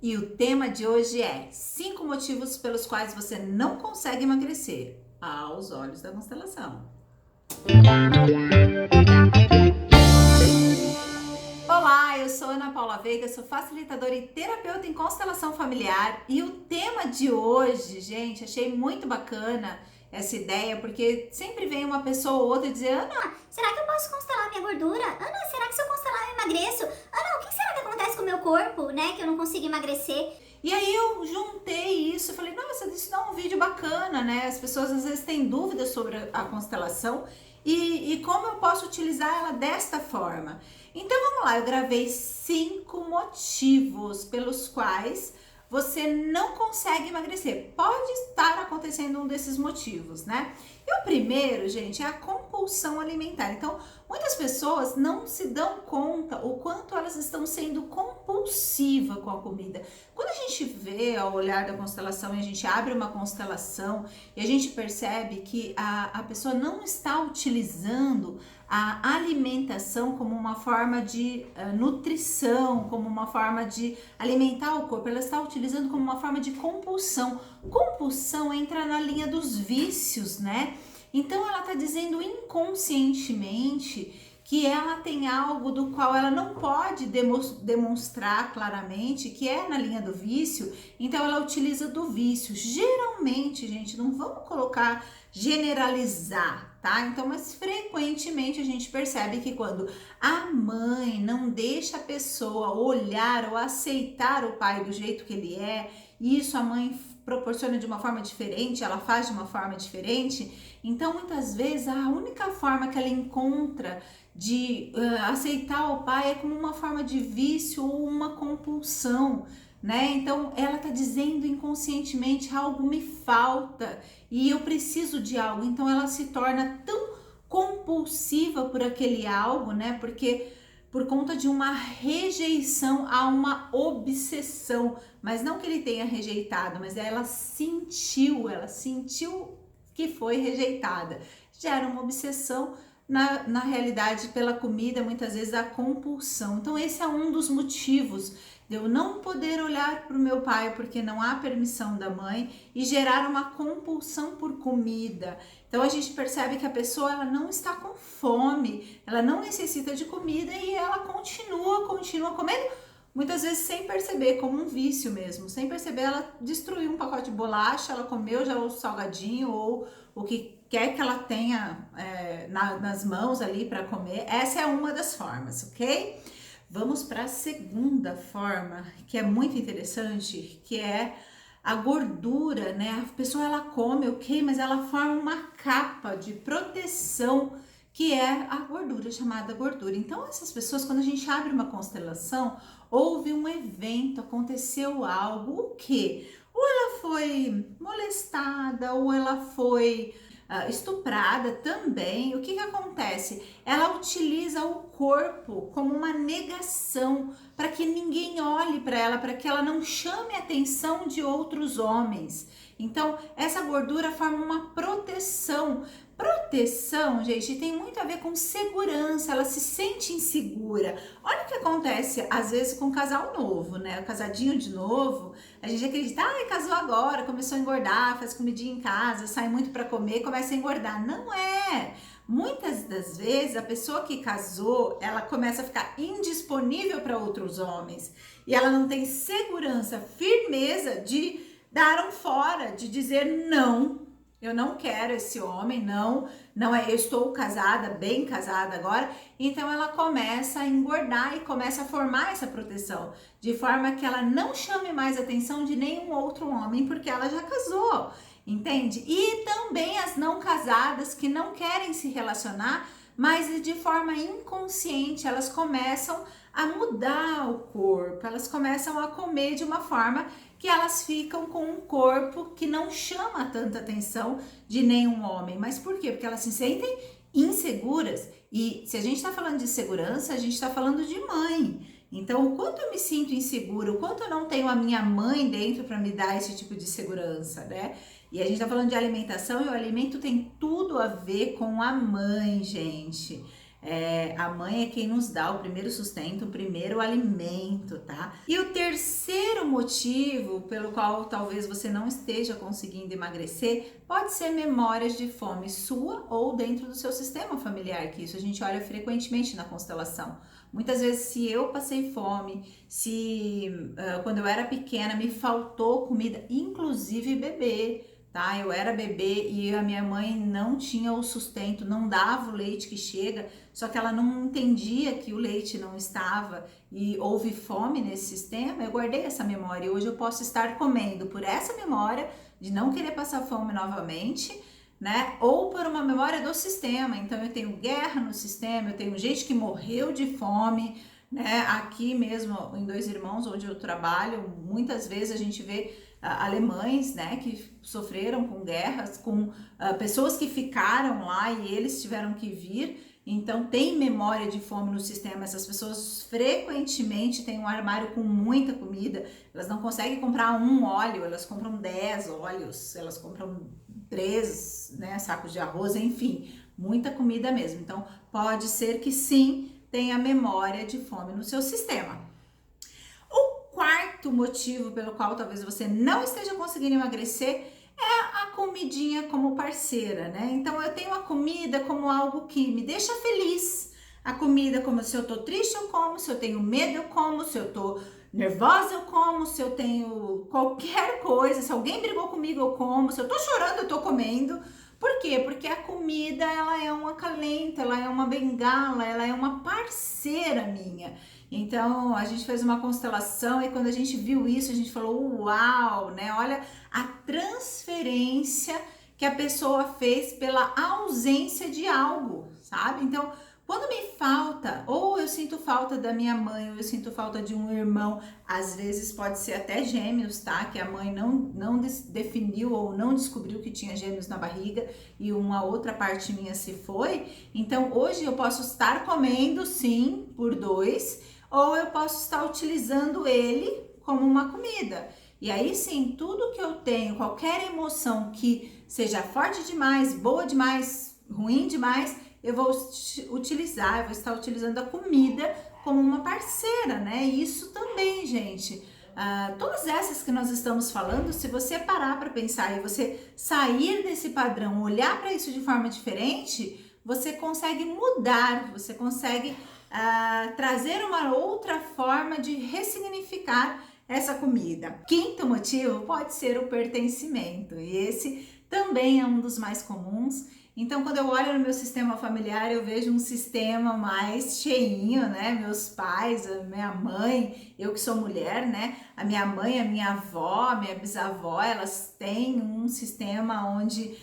e o tema de hoje é 5 motivos pelos quais você não consegue emagrecer aos olhos da constelação. Olá, eu sou Ana Paula Veiga, sou facilitadora e terapeuta em constelação familiar e o tema de hoje, gente, achei muito bacana essa ideia, porque sempre vem uma pessoa ou outra dizer: Ana, será que eu posso constelar minha gordura? Ana, será que se eu constelar eu emagreço? Ana, o que será que acontece com o meu corpo, né, que eu não consigo emagrecer? E aí eu juntei isso, eu falei, nossa, isso dá um vídeo bacana, né? As pessoas às vezes têm dúvidas sobre a constelação e como eu posso utilizar ela desta forma. Então vamos lá, eu gravei 5 motivos pelos quais você não consegue emagrecer. Pode estar acontecendo um desses motivos, né? E o primeiro, gente, é a compulsão alimentar. Então, muitas pessoas não se dão conta o quanto elas estão sendo compulsivas com a comida. Quando a gente vê ao olhar da constelação e a gente abre uma constelação e a gente percebe que a pessoa não está utilizando a alimentação como uma forma de nutrição, como uma forma de alimentar o corpo, ela está utilizando como uma forma de compulsão. Compulsão entra na linha dos vícios, né? Então ela está dizendo inconscientemente que ela tem algo do qual ela não pode demonstrar claramente, que é na linha do vício, então ela utiliza do vício. Geralmente, gente, não vamos colocar generalizar, tá? Então, mas frequentemente a gente percebe que quando a mãe não deixa a pessoa olhar ou aceitar o pai do jeito que ele é, isso a mãe proporciona de uma forma diferente, ela faz de uma forma diferente, então muitas vezes a única forma que ela encontra de aceitar o pai é como uma forma de vício ou uma compulsão, né? Então ela tá dizendo inconscientemente: algo me falta e eu preciso de algo. Então ela se torna tão compulsiva por aquele algo, né? Porque por conta de uma rejeição a uma obsessão, mas não que ele tenha rejeitado, mas ela sentiu que foi rejeitada. Gera uma obsessão, na realidade, pela comida, muitas vezes a compulsão. Então esse é um dos motivos de eu não poder olhar para o meu pai porque não há permissão da mãe e gerar uma compulsão por comida. Então a gente percebe que a pessoa ela não está com fome, ela não necessita de comida e ela continua comendo, muitas vezes sem perceber, como um vício mesmo. Sem perceber, ela destruiu um pacote de bolacha, ela comeu já o salgadinho ou o que quer que ela tenha nas mãos ali para comer. Essa é uma das formas, ok? Vamos para a segunda forma, que é muito interessante, que é a gordura, né? A pessoa ela come, ok, mas ela forma uma capa de proteção que é a gordura, chamada gordura. Então essas pessoas, quando a gente abre uma constelação, houve um evento, aconteceu algo, o quê? Ou ela foi molestada, ou ela foi estuprada também. O que acontece? Ela utiliza o corpo como uma negação para que ninguém olhe para ela, para que ela não chame a atenção de outros homens. Então, essa gordura forma uma proteção. Proteção, gente, tem muito a ver com segurança, ela se sente insegura. Olha o que acontece às vezes com um casal novo, né? O casadinho de novo, a gente acredita, casou agora, começou a engordar, faz comidinha em casa, sai muito para comer, começa a engordar. Não é! Muitas das vezes a pessoa que casou, ela começa a ficar indisponível para outros homens e ela não tem segurança, firmeza de dar um fora, de dizer não. Eu não quero esse homem, não é, eu estou casada, bem casada agora, então ela começa a engordar e começa a formar essa proteção, de forma que ela não chame mais a atenção de nenhum outro homem, porque ela já casou, entende? E também as não casadas que não querem se relacionar, mas de forma inconsciente elas começam a mudar o corpo, elas começam a comer de uma forma que elas ficam com um corpo que não chama tanta atenção de nenhum homem. Mas por quê? Porque elas se sentem inseguras. E se a gente está falando de segurança, a gente está falando de mãe. Então, o quanto eu me sinto insegura, o quanto eu não tenho a minha mãe dentro para me dar esse tipo de segurança, né? E a gente tá falando de alimentação e o alimento tem tudo a ver com a mãe, gente. A mãe é quem nos dá o primeiro sustento, o primeiro alimento, tá? E o terceiro motivo pelo qual talvez você não esteja conseguindo emagrecer pode ser memórias de fome sua ou dentro do seu sistema familiar, que isso a gente olha frequentemente na constelação. Muitas vezes, se eu passei fome, se quando eu era pequena me faltou comida, inclusive bebê, tá? Eu era bebê e a minha mãe não tinha o sustento, não dava o leite que chega, só que ela não entendia que o leite não estava e houve fome nesse sistema. Eu guardei essa memória e hoje eu posso estar comendo por essa memória de não querer passar fome novamente, né? Ou por uma memória do sistema. Então eu tenho guerra no sistema, eu tenho gente que morreu de fome, né? Aqui mesmo em Dois Irmãos, onde eu trabalho, muitas vezes a gente vê alemães, né, que sofreram com guerras, com pessoas que ficaram lá e eles tiveram que vir. Então tem memória de fome no sistema. Essas pessoas frequentemente têm um armário com muita comida, elas não conseguem comprar um óleo, elas compram 10 óleos, elas compram 3, né, sacos de arroz, enfim, muita comida mesmo. Então pode ser que sim, tenha memória de fome no seu sistema. O quarto motivo pelo qual talvez você não esteja conseguindo emagrecer é a comidinha como parceira, né? Então eu tenho a comida como algo que me deixa feliz. A comida como se eu tô triste eu como, se eu tenho medo eu como, se eu tô nervosa eu como, se eu tenho qualquer coisa, se alguém brigou comigo eu como, se eu tô chorando eu tô comendo. Por quê? Porque a comida, ela é um acalento, ela é uma bengala, ela é uma parceira minha. Então, a gente fez uma constelação e quando a gente viu isso, a gente falou, uau, né? Olha a transferência que a pessoa fez pela ausência de algo, sabe? Então, quando me falta, ou eu sinto falta da minha mãe, ou eu sinto falta de um irmão, às vezes pode ser até gêmeos, tá? Que a mãe não definiu ou não descobriu que tinha gêmeos na barriga e uma outra parte minha se foi. Então, hoje eu posso estar comendo, sim, por 2, ou eu posso estar utilizando ele como uma comida. E aí sim, tudo que eu tenho, qualquer emoção que seja forte demais, boa demais, ruim demais, eu vou utilizar, eu vou estar utilizando a comida como uma parceira, né? E isso também, gente, todas essas que nós estamos falando, se você parar para pensar e você sair desse padrão, olhar para isso de forma diferente, você consegue mudar, você consegue trazer uma outra forma de ressignificar essa comida. Quinto motivo pode ser o pertencimento, e esse também é um dos mais comuns. Então, quando eu olho no meu sistema familiar, eu vejo um sistema mais cheinho, né? Meus pais, a minha mãe, eu que sou mulher, né? A minha mãe, a minha avó, a minha bisavó, elas têm um sistema onde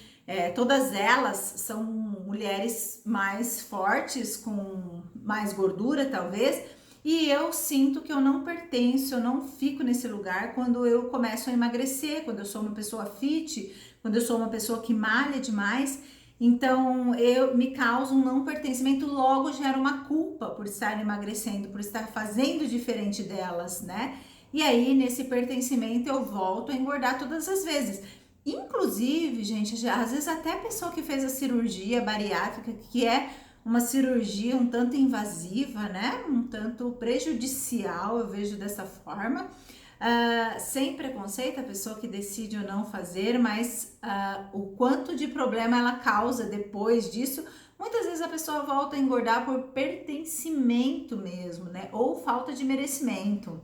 todas elas são mulheres mais fortes, com mais gordura, talvez. E eu sinto que eu não pertenço, eu não fico nesse lugar quando eu começo a emagrecer, quando eu sou uma pessoa fit, quando eu sou uma pessoa que malha demais. Então, eu me causa um não pertencimento, logo gera uma culpa por estar emagrecendo, por estar fazendo diferente delas, né? E aí, nesse pertencimento, eu volto a engordar todas as vezes. Inclusive, gente, às vezes até a pessoa que fez a cirurgia bariátrica, que é uma cirurgia um tanto invasiva, né? Um tanto prejudicial, eu vejo dessa forma. Sem preconceito, a pessoa que decide ou não fazer, mas o quanto de problema ela causa depois disso, muitas vezes a pessoa volta a engordar por pertencimento mesmo, né? Ou falta de merecimento.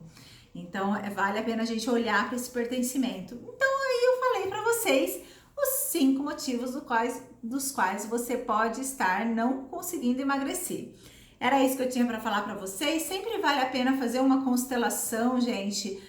Então, vale a pena a gente olhar para esse pertencimento. Então, aí eu falei para vocês os 5 motivos dos quais você pode estar não conseguindo emagrecer. Era isso que eu tinha para falar para vocês. Sempre vale a pena fazer uma constelação, gente.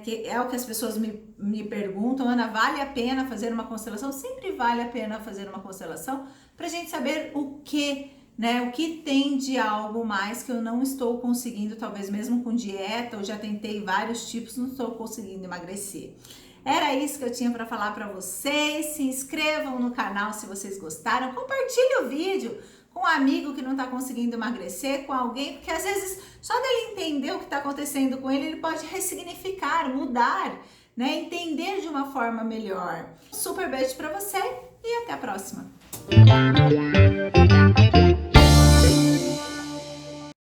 Que é o que as pessoas me perguntam, Ana, vale a pena fazer uma constelação? Sempre vale a pena fazer uma constelação para a gente saber o que, né? O que tem de algo mais que eu não estou conseguindo, talvez mesmo com dieta, eu já tentei vários tipos, não estou conseguindo emagrecer. Era isso que eu tinha para falar para vocês. Se inscrevam no canal se vocês gostaram, compartilhe o vídeo com um amigo que não está conseguindo emagrecer, com alguém, porque às vezes só dele entender o que está acontecendo com ele, ele pode ressignificar, mudar, né? Entender de uma forma melhor. Super beijo para você e até a próxima!